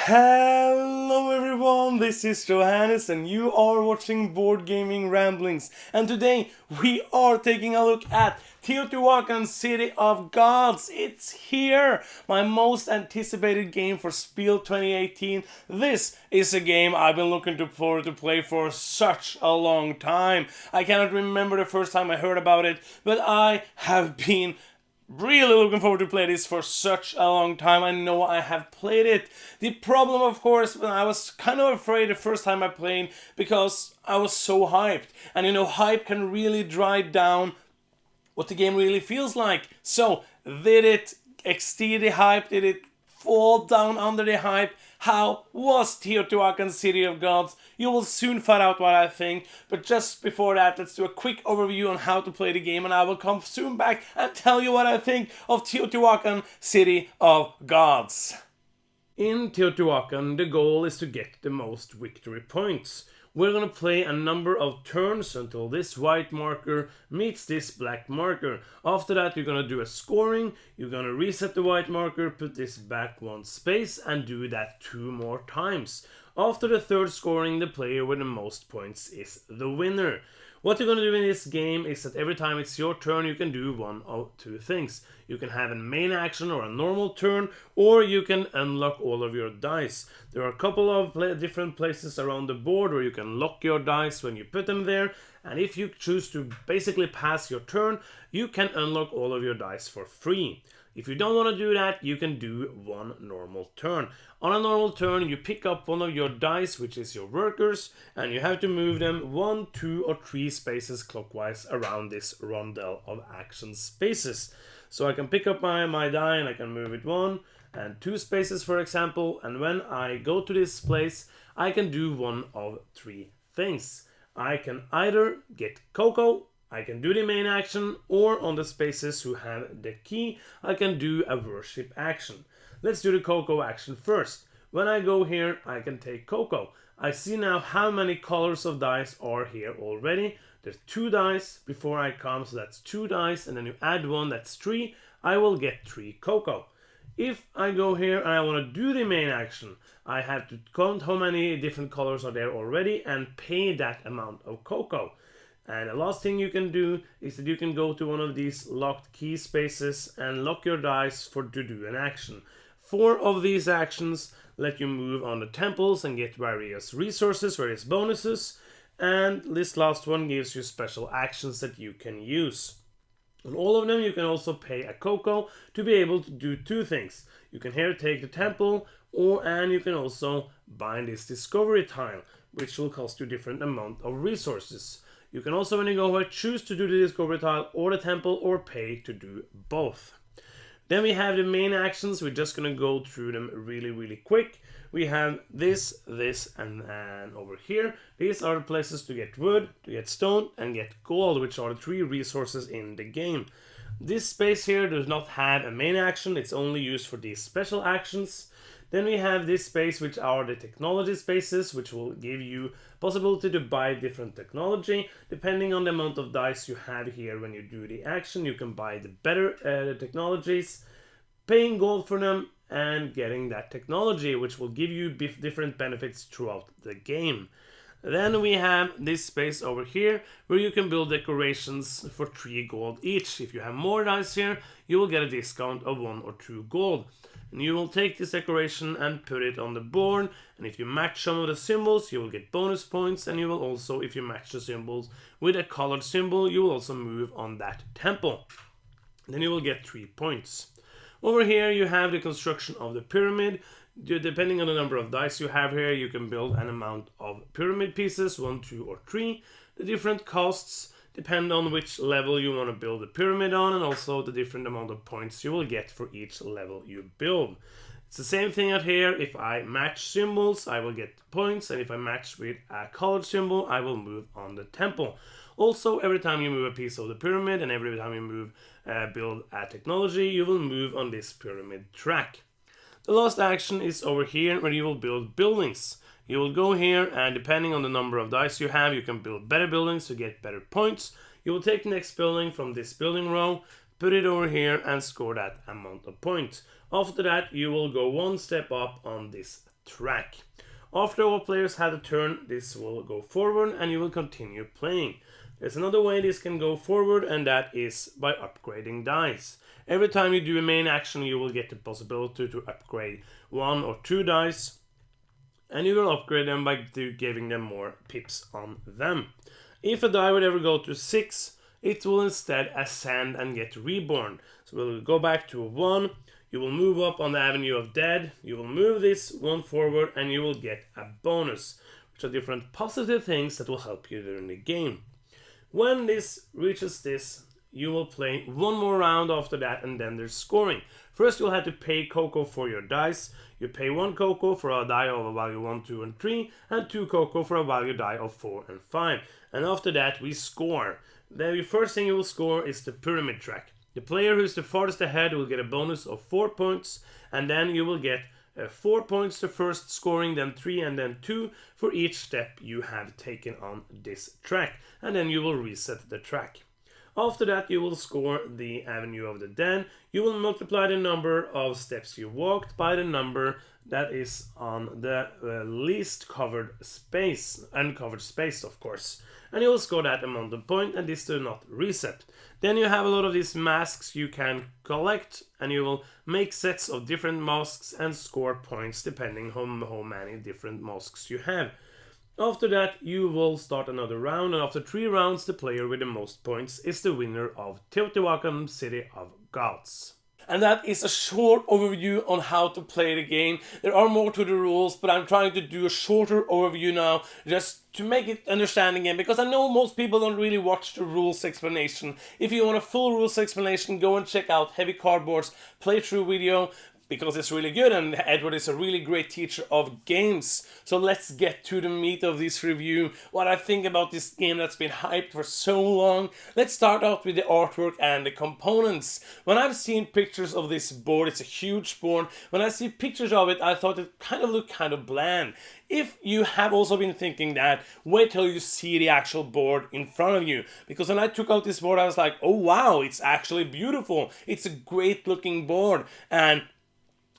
Hello everyone, this is Johannes and you are watching Board Gaming Ramblings. And today we are taking a look at Teotihuacan City of Gods. It's here! My most anticipated game for Spiel 2018. This is a game I've been looking forward to play for such a long time. I cannot remember the first time I heard about it, but I have been really looking forward to play this for such a long time. I know I have played it. The problem, of course, I was kind of afraid the first time I played because I was so hyped. And hype can really drive down what the game really feels like. So, did it exceed the hype? Did it fall down under the hype? How was Teotihuacan City of Gods? You will soon find out what I think, but just before that, let's do a quick overview on how to play the game, and I will come soon back and tell you what I think of Teotihuacan City of Gods. In Teotihuacan, the goal is to get the most victory points. We're gonna play a number of turns until this white marker meets this black marker. After that, you're gonna do a scoring, you're gonna reset the white marker, put this back one space, and do that 2 more times. After the third scoring, the player with the most points is the winner. What you're going to do in this game is that every time it's your turn, you can do one of 2 things. You can have a main action or a normal turn, or you can unlock all of your dice. There are a couple of different places around the board where you can lock your dice when you put them there, and if you choose to basically pass your turn, you can unlock all of your dice for free. If you don't want to do that, you can do one normal turn. On a normal turn, you pick up one of your dice, which is your workers, and you have to move them 1, 2, or 3 spaces clockwise around this rondel of action spaces. So I can pick up my die and I can move it 1 and 2 spaces, for example, and when I go to this place, I can do one of 3 things. I can either get cocoa, I can do the main action, or on the spaces who have the key, I can do a worship action. Let's do the cocoa action first. When I go here, I can take cocoa. I see now how many colors of dice are here already. There's 2 dice before I come, so that's 2 dice, and then you add 1, that's 3. I will get 3 cocoa. If I go here and I want to do the main action, I have to count how many different colors are there already and pay that amount of cocoa. And the last thing you can do is that you can go to one of these locked key spaces and lock your dice to do an action. 4 of these actions let you move on the temples and get various resources, various bonuses, and this last one gives you special actions that you can use. On all of them you can also pay a cocoa to be able to do 2 things. You can here take the temple, and you can also bind this discovery tile, which will cost you different amount of resources. You can also, when you go here, choose to do the discovery tile or the temple, or pay to do both. Then we have the main actions. We're just going to go through them really quick. We have this, and over here. These are the places to get wood, to get stone, and get gold, which are the 3 resources in the game. This space here does not have a main action. It's only used for these special actions. Then we have this space, which are the technology spaces, which will give you possibility to buy different technology. Depending on the amount of dice you have here when you do the action, you can buy the better technologies, paying gold for them, and getting that technology, which will give you different benefits throughout the game. Then we have this space over here where you can build decorations for 3 gold each. If you have more dice here, you will get a discount of 1 or 2 gold. And you will take this decoration and put it on the board, and if you match some of the symbols, you will get bonus points, and you will also, if you match the symbols with a colored symbol, you will also move on that temple. Then you will get 3 points. Over here you have the construction of the pyramid. Depending on the number of dice you have here, you can build an amount of pyramid pieces, 1, 2, or 3. The different costs depend on which level you want to build the pyramid on, and also the different amount of points you will get for each level you build. It's the same thing out here. If I match symbols, I will get points, and if I match with a colored symbol, I will move on the temple. Also, every time you move a piece of the pyramid, and every time you build a technology, you will move on this pyramid track. The last action is over here, where you will build buildings. You will go here, and depending on the number of dice you have, you can build better buildings to get better points. You will take the next building from this building row, put it over here, and score that amount of points. After that, you will go 1 step up on this track. After all players have a turn, this will go forward and you will continue playing. There's another way this can go forward, and that is by upgrading dice. Every time you do a main action, you will get the possibility to upgrade 1 or 2 dice, and you will upgrade them by giving them more pips on them. If a die would ever go to 6, it will instead ascend and get reborn. So we'll go back to a 1, you will move up on the avenue of dead, you will move this 1 forward, and you will get a bonus, which are different positive things that will help you during the game. When this reaches this, you will play 1 more round after that, and then there's scoring. First you'll have to pay cocoa for your dice. You pay 1 cocoa for a die of a value 1, 2 and 3, and 2 cocoa for a value die of 4 and 5. And after that we score. The first thing you will score is the pyramid track. The player who's the farthest ahead will get a bonus of 4 points, and then you will get 4 points to first scoring, then 3 and then 2 for each step you have taken on this track, and then you will reset the track. After that you will score the avenue of the dead. You will multiply the number of steps you walked by the number that is on the least covered space, uncovered space of course, and you will score that amount of points, and this does not reset. Then you have a lot of these masks you can collect, and you will make sets of different masks and score points depending on how many different masks you have. After that you will start another round, and after 3 rounds the player with the most points is the winner of Teotihuacan City of Gods. And that is a short overview on how to play the game. There are more to the rules, but I'm trying to do a shorter overview now just to make it understanding again, because I know most people don't really watch the rules explanation. If you want a full rules explanation, go and check out Heavy Cardboard's playthrough video, because it's really good, and Edward is a really great teacher of games. So let's get to the meat of this review, what I think about this game that's been hyped for so long. Let's start out with the artwork and the components. When I've seen pictures of this board, it's a huge board. When I see pictures of it, I thought it kind of looked kind of bland. If you have also been thinking that, wait till you see the actual board in front of you. Because when I took out this board, I was like, oh wow, it's actually beautiful. It's a great looking board. And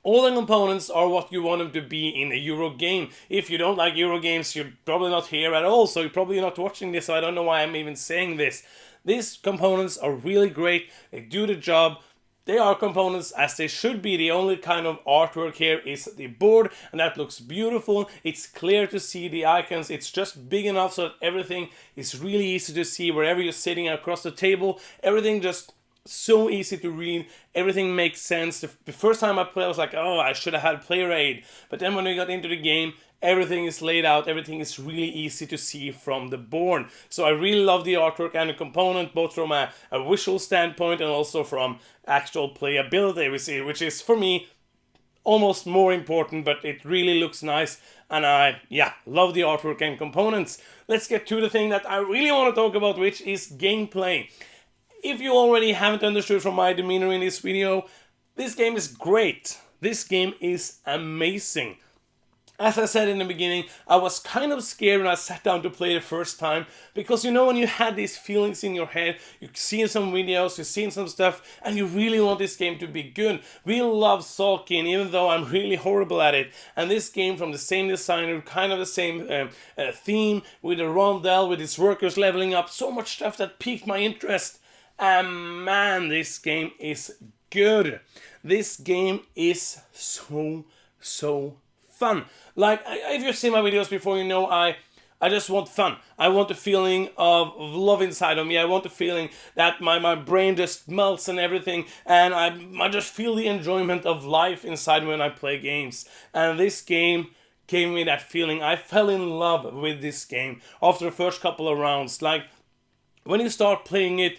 all the components are what you want them to be in a Euro game. If you don't like Euro games, you're probably not here at all, so you're probably not watching this, so I don't know why I'm even saying this. These components are really great, they do the job. They are components as they should be. The only kind of artwork here is the board, and that looks beautiful. It's clear to see the icons. It's just big enough so that everything is really easy to see wherever you're sitting across the table. Everything just so easy to read, everything makes sense. The first time I played I was like, oh, I should have had player aid, but then when we got into the game, everything is laid out, everything is really easy to see from the board. So I really love the artwork and the component, both from a visual standpoint and also from actual playability, which is for me almost more important, but it really looks nice, and I love the artwork and components. Let's get to the thing that I really want to talk about, which is gameplay. If you already haven't understood from my demeanor in this video, this game is great. This game is amazing. As I said in the beginning, I was kind of scared when I sat down to play the first time, because you know when you had these feelings in your head, you've seen some videos, you've seen some stuff, and you really want this game to be good. We love Salkin, even though I'm really horrible at it. And this game from the same designer, kind of the same theme, with a rondel, with its workers leveling up, so much stuff that piqued my interest. And man, this game is good. This game is so fun. Like, if you've seen my videos before, you know I just want fun. I want the feeling of love inside of me. I want the feeling that my brain just melts and everything, and I just feel the enjoyment of life inside when I play games. And this game gave me that feeling. I fell in love with this game after the first couple of rounds. Like, when you start playing it,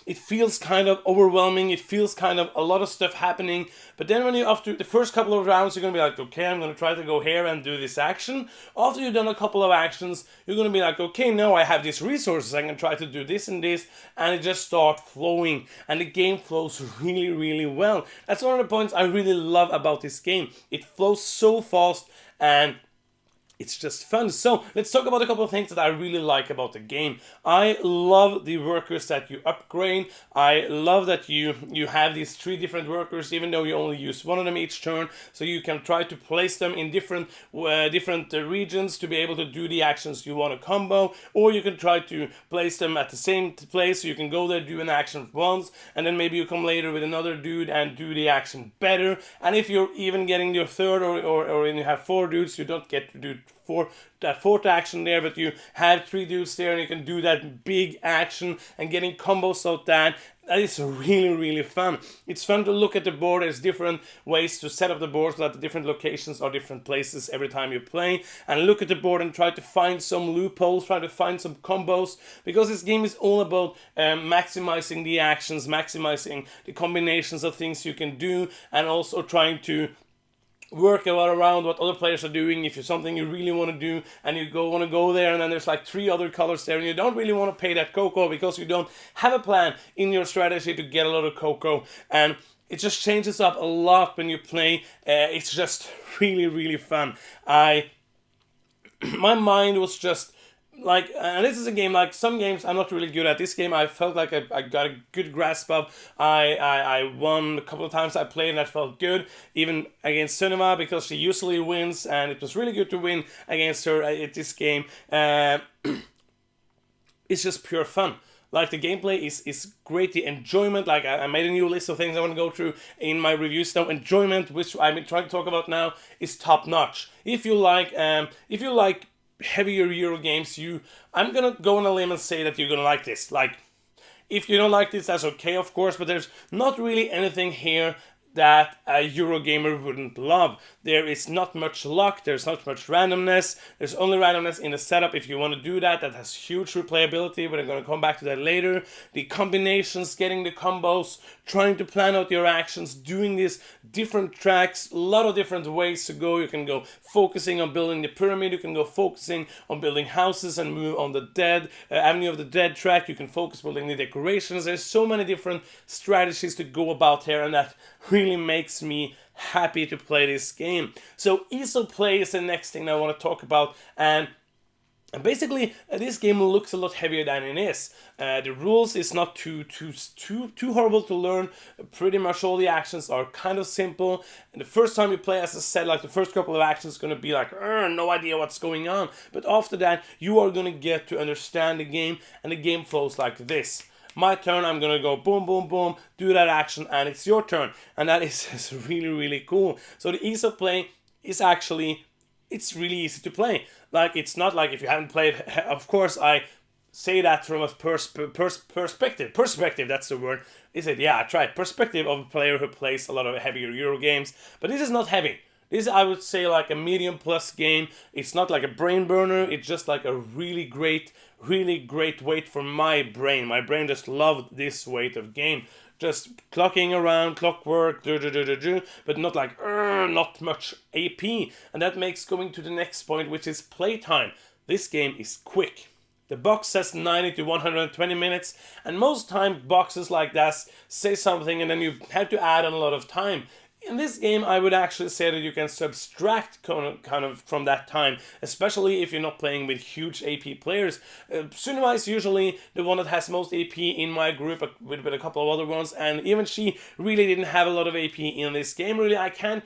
it feels kind of overwhelming, it feels kind of a lot of stuff happening, but then when you, after the first couple of rounds, you're going to be like, okay, I'm going to try to go here and do this action. After you've done a couple of actions, you're going to be like, okay, now I have these resources, I can try to do this and this, and it just starts flowing, and the game flows really well. That's one of the points I really love about this game. It flows so fast, and it's just fun. So let's talk about a couple of things that I really like about the game. I love the workers that you upgrade. I love that you have these 3 different workers, even though you only use one of them each turn. So you can try to place them in different regions to be able to do the actions you want to combo, or you can try to place them at the same place. So you can go there, do an action once, and then maybe you come later with another dude and do the action better. And if you're even getting your third or you have 4 dudes, you don't get to do that fourth action there, but you have 3 dudes there and you can do that big action and getting combos out that. That is really fun. It's fun to look at the board. There's different ways to set up the board so that the different locations are different places every time you play, and look at the board and try to find some loopholes, try to find some combos, because this game is all about maximizing the actions, maximizing the combinations of things you can do, and also trying to work a lot around what other players are doing. If it's something you really want to do and you want to go there and then there's like 3 other colors there and you don't really want to pay that cocoa because you don't have a plan in your strategy to get a lot of cocoa, and it just changes up a lot when you play. It's just really fun. My mind was just like, and this is a game, like some games I'm not really good at. This game I felt like I got a good grasp of. I won a couple of times I played and that felt good, even against Sunniva, because she usually wins, and it was really good to win against her at this game. It's just pure fun. Like, the gameplay is great, the enjoyment, like I made a new list of things I want to go through in my reviews now. Enjoyment, which I've been trying to talk about now, is top notch. If you like heavier Euro games, I'm gonna go on a limb and say that you're gonna like this. Like, if you don't like this, that's okay, of course, but there's not really anything here that a Eurogamer wouldn't love. There is not much luck, there's not much randomness, there's only randomness in the setup if you want to do that. That has huge replayability, but I'm going to come back to that later. The combinations, getting the combos, trying to plan out your actions, doing these different tracks, a lot of different ways to go. You can go focusing on building the pyramid, you can go focusing on building houses and move on the Avenue of the Dead track, you can focus building the decorations. There's so many different strategies to go about here, and that really makes me happy to play this game. So ease of play is the next thing I want to talk about, and basically this game looks a lot heavier than it is. The rules is not too horrible to learn. Pretty much all the actions are kind of simple, and the first time you play, as I said, like the first couple of actions is going to be like no idea what's going on, but after that you are going to get to understand the game, and the game flows like this. My turn, I'm gonna go boom, boom, boom, do that action, and it's your turn. And that is really cool. So the ease of play is actually, it's really easy to play. Like, it's not like if you haven't played, of course I say that from a perspective, that's the word. Is it? Yeah, I tried. Perspective of a player who plays a lot of heavier Euro games. But this is not heavy. This is, I would say, like a medium plus game. It's not like a brain burner. It's just like a really great weight for my brain. My brain just loved this weight of game. Just clocking around, clockwork, but not like, not much AP. And that makes going to the next point, which is playtime. This game is quick. The box says 90 to 120 minutes, and most time boxes like that say something and then you have to add on a lot of time. In this game, I would actually say that you can subtract kind of from that time, especially if you're not playing with huge AP players. Sunniva is usually the one that has most AP in my group, with a couple of other ones, and even she really didn't have a lot of AP in this game. Really, I can't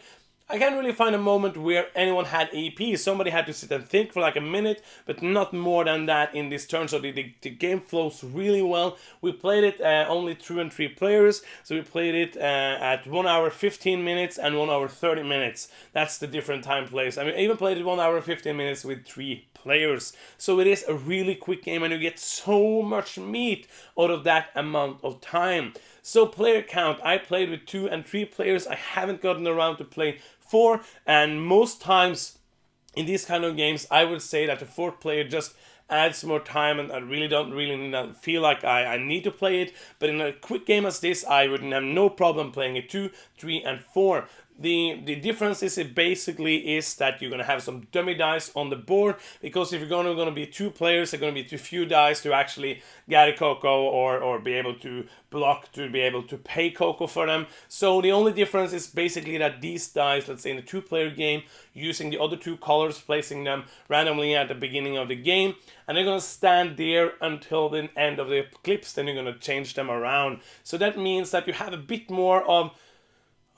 really find a moment where anyone had AP. Somebody had to sit and think for like a minute, but not more than that in this turn. So the game flows really well. We played it only 2 and 3 players. So we played it at 1 hour 15 minutes and 1 hour 30 minutes. That's the different time plays. I mean, I even played it 1 hour 15 minutes with 3 players. So it is a really quick game, and you get so much meat out of that amount of time. So player count, I played with 2 and 3 players. I haven't gotten around to play 4, and most times in these kind of games I would say that the 4th player just adds more time, and I don't really feel like I need to play it. But in a quick game as this, I would have no problem playing it 2, 3 and 4. The difference is it basically is that you're gonna have some dummy dice on the board, because if you're gonna be 2 players, they're gonna be too few dice to actually get a cocoa or be able to block, to be able to pay cocoa for them. So the only difference is basically that these dice, let's say in a 2-player game, using the other 2 colors, placing them randomly at the beginning of the game, and they're gonna stand there until the end of the eclipse. Then you're gonna change them around. So that means that you have a bit more of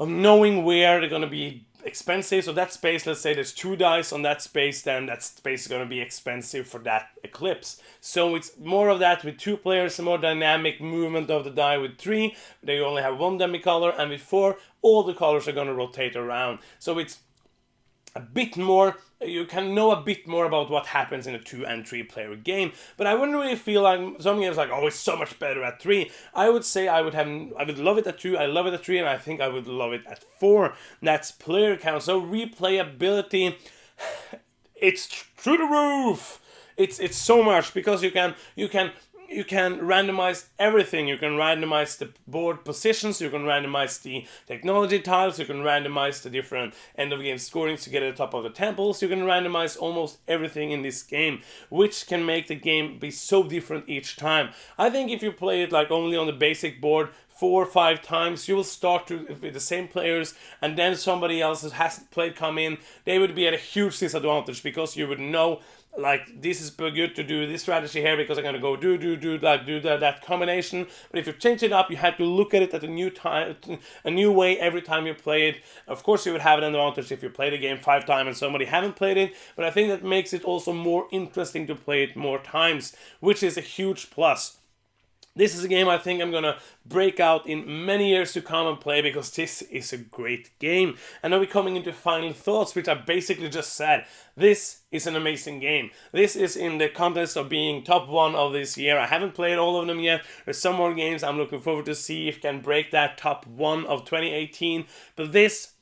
knowing where they're going to be expensive. So that space, let's say there's 2 dice on that space, then that space is going to be expensive for that eclipse. So it's more of that with 2 players, a more dynamic movement of the die. With 3, they only have 1 dummy color, and with 4, all the colors are going to rotate around. So it's a bit more, you can know a bit more about what happens in a 2 and 3 player game. But I wouldn't really feel like some games like, oh, it's so much better at 3. I would say I would love it at 2, I love it at 3, and I think I would love it at 4. That's player count. So replayability, it's through the roof. It's so much, because you can randomize everything. You can randomize the board positions, you can randomize the technology tiles, you can randomize the different end of game scorings to get at the top of the temples. You can randomize almost everything in this game, which can make the game be so different each time. I think if you play it like only on the basic board 4 or 5 times, you will start with the same players, and then somebody else who hasn't played come in, they would be at a huge disadvantage, because you would know, like, this is good to do this strategy here, because I'm gonna go do that combination. But if you change it up, you have to look at it at a new way every time you play it. Of course, you would have an advantage if you play the game 5 times and somebody haven't played it, but I think that makes it also more interesting to play it more times, which is a huge plus. This is a game I think I'm gonna break out in many years to come and play, because this is a great game. And now we're coming into final thoughts, which I basically just said. This is an amazing game. This is in the contest of being top 1 of this year. I haven't played all of them yet. There's some more games I'm looking forward to see if can break that top 1 of 2018. But this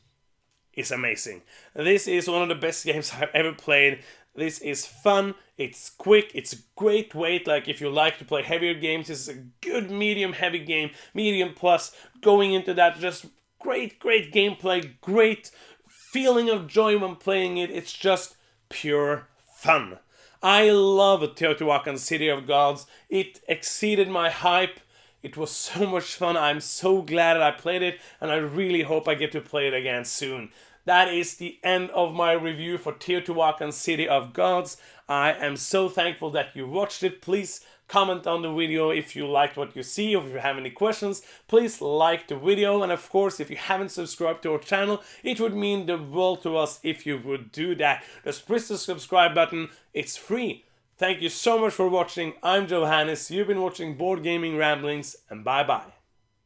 is amazing. This is one of the best games I've ever played. This is fun, it's quick, it's a great weight. Like, if you like to play heavier games, this is a good medium heavy game, medium plus, going into that, just great gameplay, great feeling of joy when playing it. It's just pure fun. I love Teotihuacan City of Gods. It exceeded my hype. It was so much fun. I'm so glad that I played it, and I really hope I get to play it again soon. That is the end of my review for Teotihuacan City of Gods. I am so thankful that you watched it. Please comment on the video if you liked what you see, or if you have any questions. Please like the video, and of course, if you haven't subscribed to our channel, it would mean the world to us if you would do that. Just press the subscribe button. It's free. Thank you so much for watching. I'm Johannes. You've been watching Board Gaming Ramblings, and bye bye.